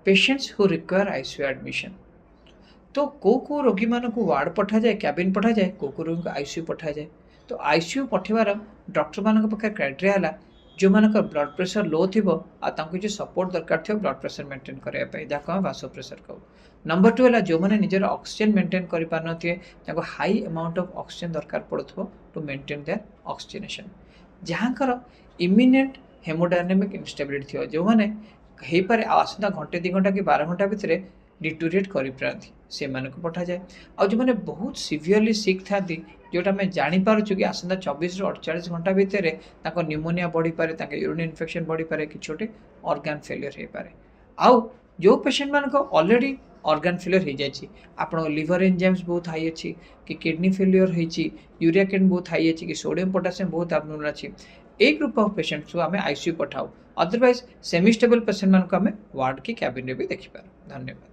Patients who require ICU admission. तो को रोगी मान को वार्ड पठा जाए, कैबिन पठा जाए, को रोगी को आईसीयू पठा जाए। तो आईसीयू पठेबार डॉक्टर मान पाखे क्राइटेरिया है जो मान ब्लड प्रेशर लो थी जो सपोर्ट दरकार थो ब्लड प्रेशर मेंटेन करने जहाँ आम वासो प्रेशर कहू। नंबर 2 है जो मैंने निजर ऑक्सीजन मेंटेन कर पारे हाई अमाउंट ऑफ ऑक्सीजन दरकार पड़ो टू मेंटेन देयर ऑक्सीजनेशन। जहाँकर इमिनेंट हेमोडायनेमिक इनस्टेबिलिटी थी जो मैंने हो पारे आसंता घंटे 2 घंटा कि 12 घंटा भितर डिटोरिएट कर से पठा जाए। आ जो मैंने बहुत सीवियरली सिक था जोटा आम जापर कि आसंता 24 ରୁ 48 घंटा भितर न्यूमोनिया बढ़ी पारे, यूरिन इन्फेक्शन बढ़ी पारे, कि छोटे ऑर्गन फेलियर हो पारे। आउ जो पेशेंट मान ऑलरेडी ऑर्गन फेलियर हो जाए, आप लिवर एंजाइम्स बहुत हाई अच्छी कि किडनी फेलियर होती, यूरिया कैन बहुत हाई अच्छी कि सोडियम पोटासियम बहुत एब्नॉर्मल अच्छी, ए ग्रुप ऑफ पेशेंट्स को आम आईसीयू पठाऊ। अदरवाइज सेमी स्टेबल पेशेंट मान आम वार्ड की कैबिन भी देखिपार। धन्यवाद।